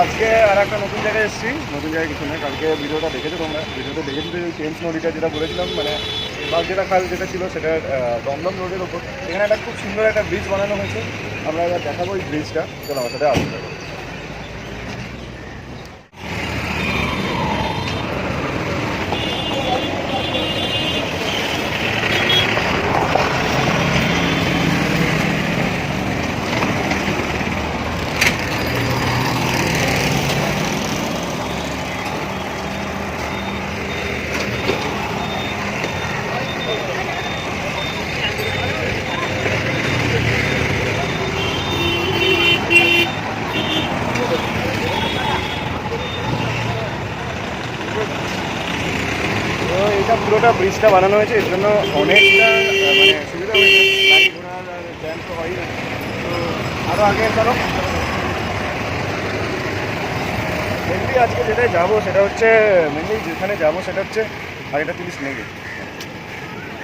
আজকে আর একটা নতুন জায়গায় এসেছি, নতুন জায়গায় কিছু নেই। কালকে ভিডিওটা দেখেছো তোমরা, ভিডিওতে দেখেছি যে টেমস নদীটা যেটা বলেছিলাম, মানে বাগজেরা খাল যেটা ছিল সেটা দমদম রোডের ওপর। এখানে একটা খুব সুন্দর একটা ব্রিজ বানানো হয়েছে, আমরা এবার দেখাবো এই ব্রিজটা। চলো আমার সাথে আসতে হবে। তো এটা পুরোটা ব্রিজটা বানানো হয়েছে, এর জন্য অনেকটা মানে সুবিধা হয়েছে, গাড়ি ঘোড়ার জ্যাম তো হয়ই না। তো আরও আগে চলো। মেনলি আজকে যেটাই যাবো সেটা হচ্ছে, মেনলি যেখানে যাবো সেটা হচ্ছে আগেটা 30 নেই,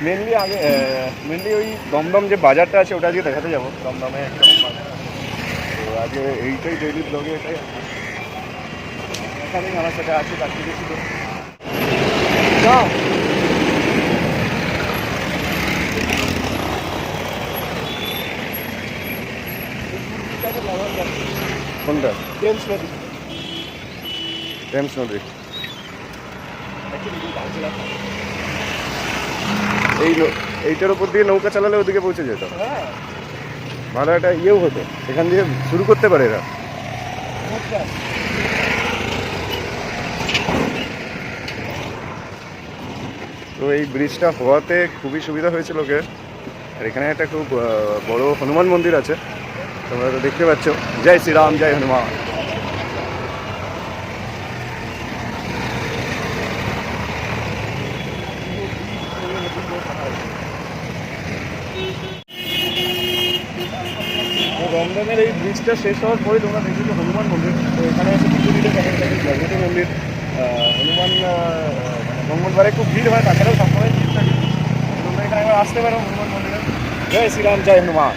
মেনলি ওই দমদম যে বাজারটা আছে ওটা আজকে দেখাতে যাবো। দমদমে একটা বাজার আছে, তো আজকে এইটাই ডেইলি ব্লগে এটাই এখানেই আমার সাথে আছে, তার থেকে ছিল কোনটা? টেমস নদী। টেমস নদী এইটার উপর দিয়ে নৌকা চালালে ওদিকে পৌঁছে যেত। ভালো একটা ইয়েও হতো, এখান দিয়ে শুরু করতে পারে এরা। তো এই ব্রিজটা হওয়াতে খুবই সুবিধা হয়েছে লোকের। আর এখানে একটা খুব বড় হনুমান মন্দির আছে, তোমরা তো দেখতে পাচ্ছ। জয় শ্রীরাম, জয় হনুমান। দমদমের এই ব্রিজটা শেষ হওয়ার পরে তোমরা দেখবে যে হনুমান মন্দির। তো এখানে এসে পুজো দিতে পারেন, জগন্নাথ মন্দির। হনুমান মঙ্গলবারে খুব ভিড় হয়, তাছাড়াও সবসময় ভিড় থাকে। তোমরা এখানে একবার আসতে পারো হনুমান মন্দিরে। জয় শ্রীরাম, জয় হনুমান।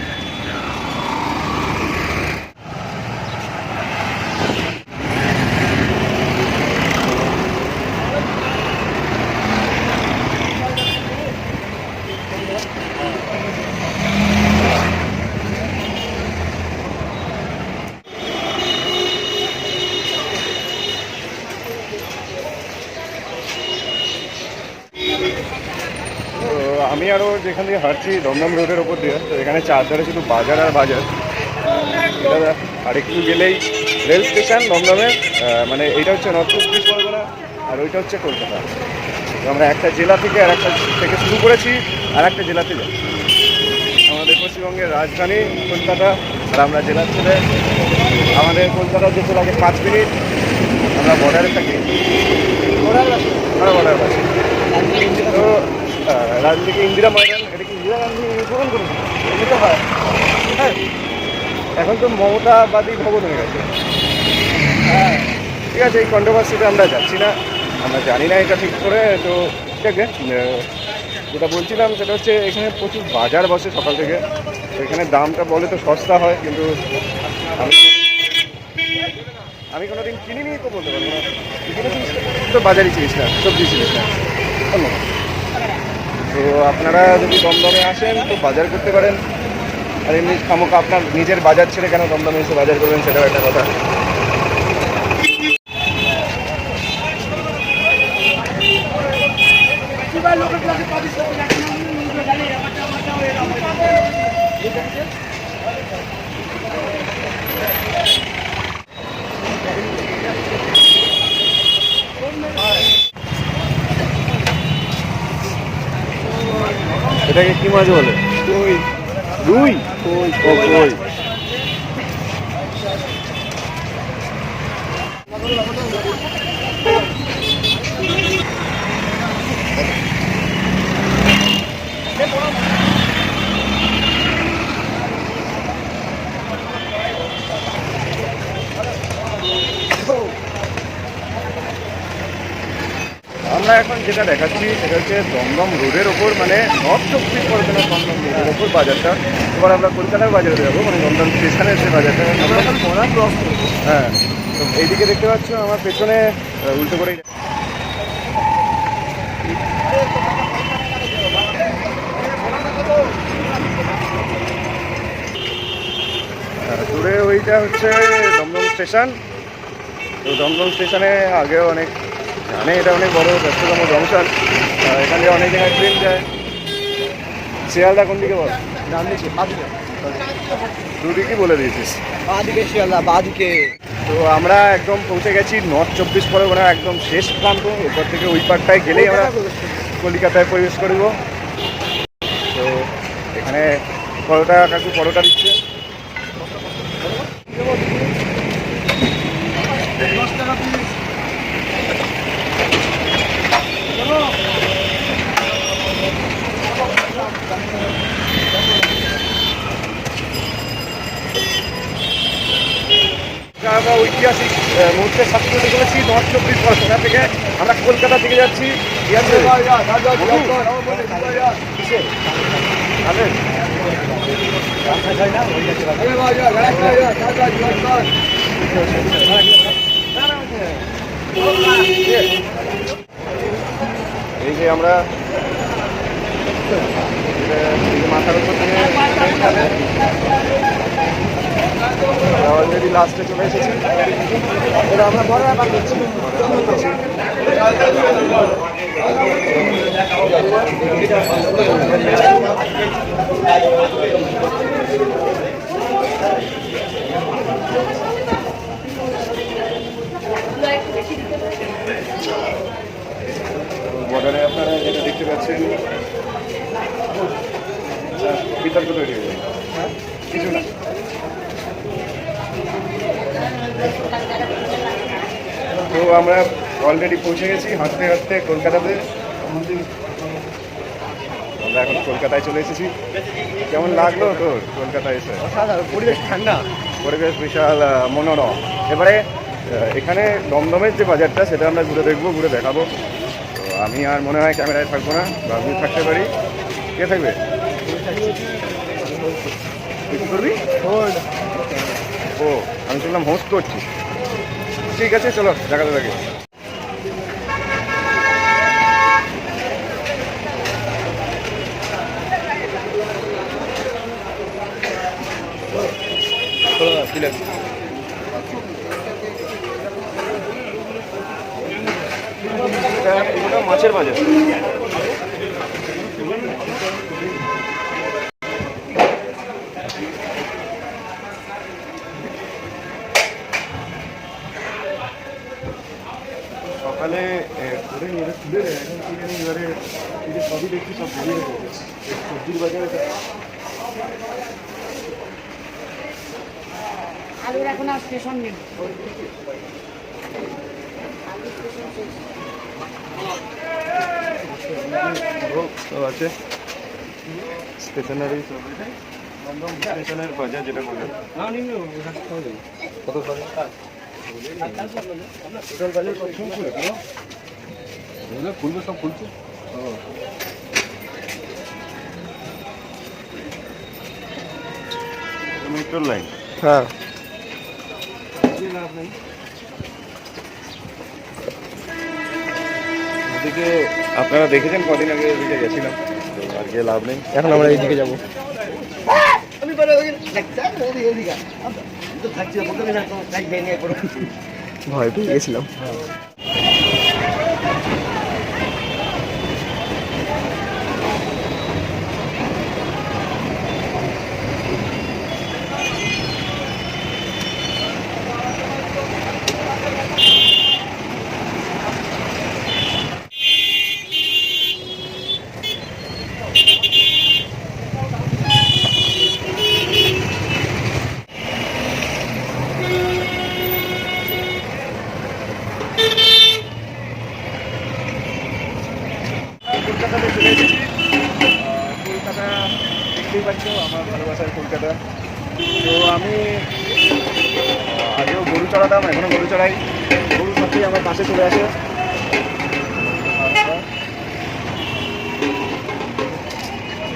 তো আমি আরও যেখান দিয়ে হাঁটছি দমদম রোডের ওপর দিয়ে, তো এখানে চারধারে শুধু বাজার আর বাজার। এটা আরেকটু গেলেই রেল স্টেশন দমদমের, মানে এইটা হচ্ছে নর্থ চব্বিশ পরগনা আর ওইটা হচ্ছে কলকাতা। তো আমরা একটা জেলা থেকে আর একটা থেকে শুরু করেছি, আর একটা জেলাতে যাই। আমাদের পশ্চিমবঙ্গের রাজধানী কলকাতা, আর আমরা জেলার ছেলে। আমাদের কলকাতা যেতে লাগে 5 মিনিট। আমরা বর্ডারে থাকি, আমরা বর্ডার পাশে। তো রাজনীতি ইন্দিরা ময়দান, এটা কি ইন্দিরা গান্ধী পূরণ করেছে? এমনি তো হয়, হ্যাঁ। এখন তো মমতাবাদী ভবন হয়ে গেছে। হ্যাঁ ঠিক আছে, এই কন্ট্রোভার্সিতে আমরা যাচ্ছি না, আমরা জানি না এটা ঠিক করে। তো ঠিক আছে, যেটা বলছিলাম সেটা হচ্ছে এখানে প্রচুর বাজার বসে সকাল থেকে। তো এখানে দামটা বলে তো সস্তা হয়, কিন্তু আমি কোনোদিন কিনিনি তো বলতে পারবো না। তো বাজারই চিনিস না, সবজি চিনিস না। ধন্যবাদ। তো আপনারা যদি দমদমে আসেন তো বাজার করতে পারেন। আর এমনি খামোকা আপনার নিজের বাজার ছেড়ে কেন দমদমে এসে বাজার করবেন, সেটাও একটা কথা। এটাকে কি মাছ বলে? রুই। রুই? কই। আমরা এখন যেটা দেখাচ্ছি সেটা হচ্ছে দমদম রোডের ওপর, মানে নর্থ চব্বিশ পরগনা দমদম রোডের ওপর বাজারটা। এবার আমরা কলকাতার বাজারে যাবো, মানে দমদম স্টেশনের যে বাজারটা আমরা এখন ক্রস করবো। হ্যাঁ, তো এইদিকে দেখতে পাচ্ছ আমার পেছনে উল্টো করে দূরে ওইটা হচ্ছে দমদম স্টেশন। তো দমদম স্টেশনে আগেও অনেক জানে, এটা অনেক বড় ব্যস্ততম জংশন। এখান থেকে অনেক জায়গায় ট্রেন যায়। শিয়ালদা কোন দিকে বল? দুদিকে বলে দিয়েছিস। বাঁদিকে শিয়ালদা, বাঁদিকে। তো আমরা একদম পৌঁছে গেছি নর্থ 24 পরগনা একদম শেষ প্রান্ত। এরপর থেকে ওই পারটায় গেলেই আমরা কলকাতায় প্রবেশ করব। তো এখানে পরোটা কাকু পরোটা দিচ্ছে। আমরা ঐতিহাসিক মুহূর্তে সাথে হতে চলেছি নর্থ 24 পরগনা থেকে। আমরা কলকাতা থেকে যাচ্ছি। ঠিক আছে, এই যে আমরা মাথার উপর দিয়ে অলরেডি লাস্টে চলে এসেছি। এটা আমরা বড় ব্যাপার করছি। বর্ডারে আপনারা যেটা দেখতে পাচ্ছেন বিতর্ক তৈরি হয়ে যায়, কিছু না। তো আমরা অলরেডি পৌঁছে গেছি হাঁটতে হাঁটতে কলকাতাতে। আমরা এখন কলকাতায় চলে এসেছি। কেমন লাগলো তোর কলকাতায় এসে? পরিবেশ ঠান্ডা, পরিবেশ বিশাল মনোরম। এবারে এখানে দমদমের যে বাজারটা সেটা আমরা ঘুরে দেখবো, ঘুরে দেখাবো। তো আমি আর মনে হয় ক্যামেরায় থাকবো না, বা আমি থাকতে পারি। কে থাকবে? তুই কী করবি? ও, আমি শুনলাম হোস্ট করছি। ঠিক আছে, চলো দেখাতে থাকি। এটা মাছের বাজার। সকালে করে নিয়ে তুলে দেয়, এখন কি জানি এবারে সবই দেখছি সব বেরিয়ে গেছে সবজির বাজারে। আলুর এখন আর স্টেশন নেই। সব আছে স্টেশনারি, সব দমদম স্টেশনের বাজার যেটা বললেন। কত খুলবে, সব খুলছে। মেট্রোর লাইন। হ্যাঁ, এদিকে আপনারা দেখেছেন কদিন আগে এদিকে গেছিলাম, তো আর গিয়ে লাভ নেই। এখন আমরা এইদিকে যাবো। ভয় পেয়ে গেছিলাম। কলকাতাতে চলে এসেছি। কলকাতা দেখতেই পাচ্ছ, আমার ভালোবাসার কলকাতা। তো আমি আগেও গরু চড়াতাম, এখনও গরু চড়াই। গরু সাথেই আমার পাশে চলে আসে।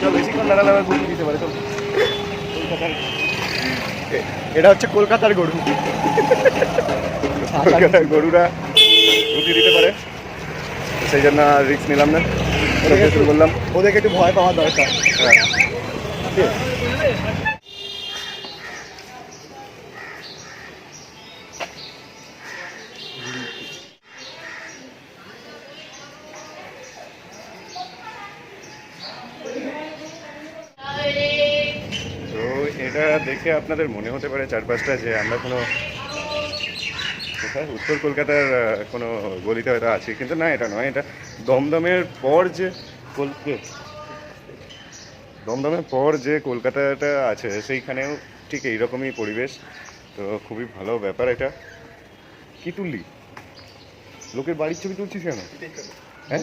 চল বেশিক্ষণ লাগালে আবার গরু দিতে পারে। চল কলকাতার, এটা হচ্ছে কলকাতার গরু। কলকাতার গরুরা রুটি দিতে পারে, সেই জন্য রিস্ক নিলাম না, শুরু করলাম। ওদেরকে একটু ভয় পাওয়া দরকার। হ্যাঁ তো এটা দেখে আপনাদের মনে হতে পারে চারপাশটা যে আমরা কোনো কোথায় উত্তর কলকাতার কোনো গলিতে হয়তো আছি, কিন্তু না, এটা নয়। এটা দমদমের পর যে দমদমের পর যে কলকাতাটা আছে সেইখানেও ঠিক এইরকমই পরিবেশ। তো খুবই ভালো ব্যাপার এটা। কি তুললি? লোকের বাড়ির ছবি তুলছিস কেন? হ্যাঁ,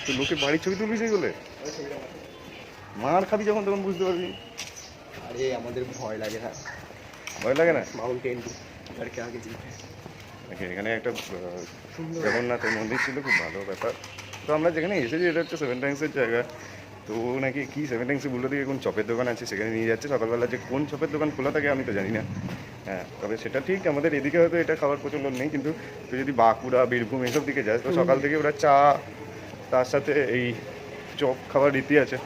তো লোকের বাড়ির ছবি তুলবি সেইগুলো? মার খাবি যখন তখন বুঝতে পারবি। আরে আমাদের ভয় লাগে না, ভয় লাগে না? মাউন্টেন আর কে আগে জিতে। এখানে একটা জগন্নাথের মন্দির ছিল, খুব ভালো ব্যাপার। তো আমরা যেখানে এসেছি এটা হচ্ছে সেভেন টাইমসের জায়গা। তো নাকি কি সেভেন টাইমসে বললো দিকে কোন চপের দোকান আছে, সেখানে নিয়ে যাচ্ছে সকালবেলা। যে কোন চপের দোকান খোলা থাকে আমি তো জানি না। হ্যাঁ, তবে সেটা ঠিক, আমাদের এদিকে হয়তো এটা খাওয়ার প্রচলন নেই, কিন্তু তুই যদি বাঁকুড়া, বীরভূম এইসব দিকে যাস তো সকাল থেকে ওরা চা, তার সাথে এই চপ খাওয়ার রীতি আছে।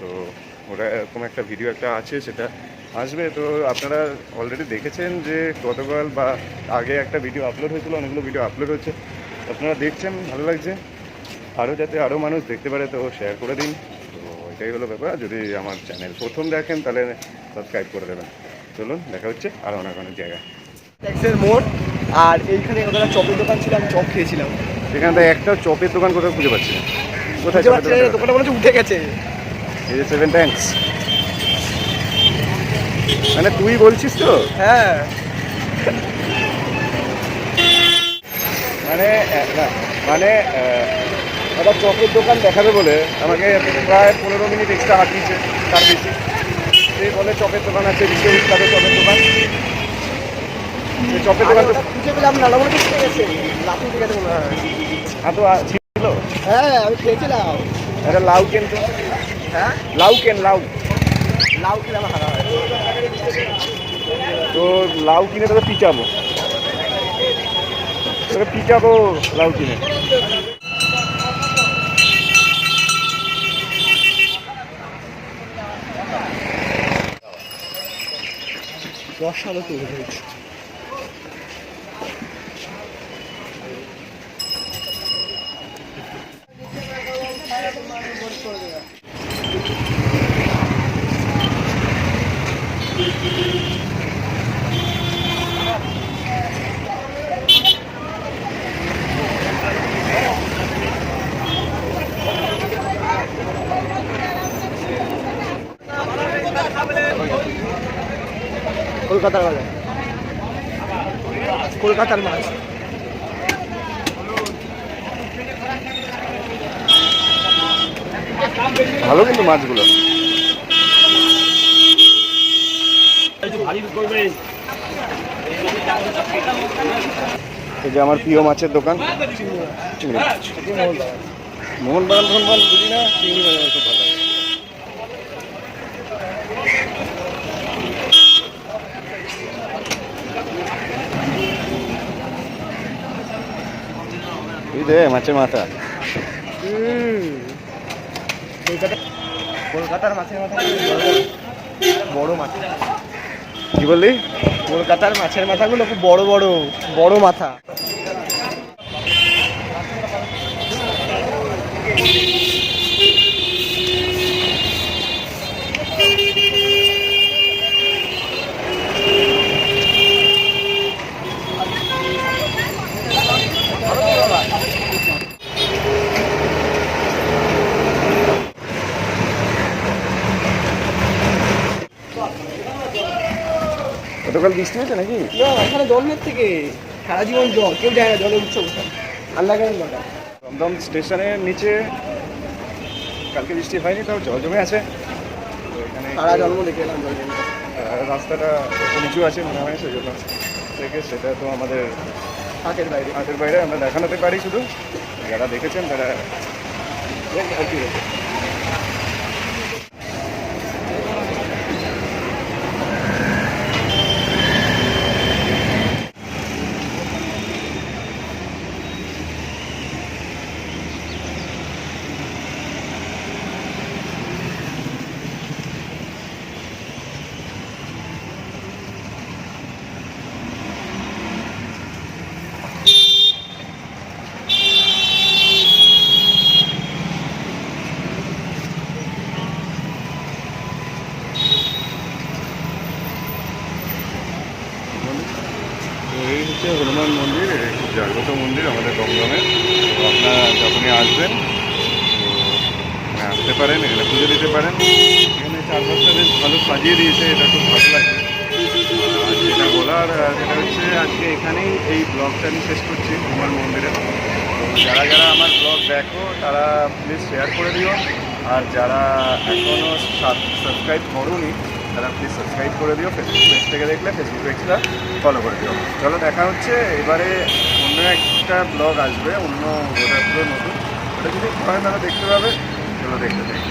তো ওরা এরকম একটা ভিডিও একটা আছে, সেটা আসবে। তো আপনারা অলরেডি দেখেছেন যে গতকাল বা আগে একটা ভিডিও আপলোড হয়েছিল, অনেকগুলো ভিডিও আপলোড হচ্ছে, আপনারা দেখছেন, ভালো লাগছে। আরও যাতে আরও মানুষ দেখতে পারে তো শেয়ার করে দিন। তো এটাই হলো ব্যাপার। যদি আমার চ্যানেল প্রথম দেখেন তাহলে সাবস্ক্রাইব করে দেবেন। চলুন, দেখা হচ্ছে আরও অনেক অনেক জায়গায়। ট্যাক্সের মোড়, আর এইখানে ওদের চপের দোকান ছিল, আমি চপ খেয়েছিলাম। এখানে তো একটা চপের দোকান কোথাও খুঁজে পাচ্ছি না। কোথায় বুঝতে চপের পারছি না, দোকানটা? দোকানটা মনে হচ্ছে উঠে গেছে। এই যে সেভেন ট্যাঙ্কস, মানে তুই বলছিস তো? হ্যাঁ, মানে না, মানে একটা চপের দোকান দেখাবে বলে আমাকে প্রায় 15 মিনিট এক্সট্রা হাঁটিয়েছে, তার বেশি। সেই বলে চপের দোকান আছে, বিশ্ববিখ্যাত চপের দোকান। সেই চপের দোকান তো খুঁজে পেলাম না, মনে হচ্ছে উঠে গেছে, লাফিয়ে উঠে গেছে মনে হয়। তো ছিল। হ্যাঁ, আমি খেয়েছিলাম। একটা লাউ কেন তো, হ্যাঁ, লাউ কেন, লাউ লাউ খেলে আমার হারা হয়। তো লাউ কিনে তোকে পিচাবো, লাউ কিনে। রসালো তৈরি হয়েছে। কলকাতার বাজার, কলকাতার মাছ। ভালো কিন্তু মাছগুলো। এই যে আমার প্রিয় মাছের দোকান, চিংড়ি মাছ। মোহনবাগান বুঝি না, চিংড়ি মাছ আমার খুব ভালো লাগে। এই যে মাছের মাথা। কলকাতার মাছের মাথা বড় মাছ। কি বললি? কলকাতার মাছের মাথাগুলো খুব বড় বড়, বড় মাথা। গতকাল বৃষ্টি হয়েছে নাকি? না, এখানে জন্মের থেকে সারা জীবন জল, কেউ যায় না জলে উঠছে কোথায়। আল্লাহ কেন জল। দমদম স্টেশনের নিচে কালকে বৃষ্টি হয়নি, তাও জল জমে আছে। তো এখানে সারা জন্ম দেখে এলাম জল জমে। রাস্তাটা একটু নিচু আছে মনে হয়, সেই জন্য থেকে সেটা তো আমাদের হাতের বাইরে। হাতের বাইরে আমরা দেখানোতে পারি শুধু। যারা দেখেছেন তারা আর কি বলবো। হচ্ছে হনুমান মন্দির, খুব জাগ্রত মন্দির আমাদের দমদমে। তো আপনারা যখনই আসবেন তো আসতে পারেন, এখানে পুজো দিতে পারেন। এখানে চারপাশটা বেশ ভালো সাজিয়ে দিয়েছে, এটা খুব ভালো লাগছে। আর যেটা বলার সেটা হচ্ছে আজকে এখানেই এই ব্লগটা আমি শেষ করছি হনুমান মন্দিরে। তো যারা যারা আমার ব্লগ দেখো তারা প্লিজ শেয়ার করে দিও, আর যারা এখনও সাবস্ক্রাইব করোনি তারা প্লিজ সাবস্ক্রাইব করে দিও। ফেসবুক পেজ থেকে দেখলে ফেসবুক পেজটা ফলো করে দিও। চলো দেখা হচ্ছে এবারে, অন্য একটা ব্লগ আসবে, অন্য ওটা পুরো নতুন, ওটা যদি হয় তারা দেখতে পাবে। চলো দেখতে দেখি।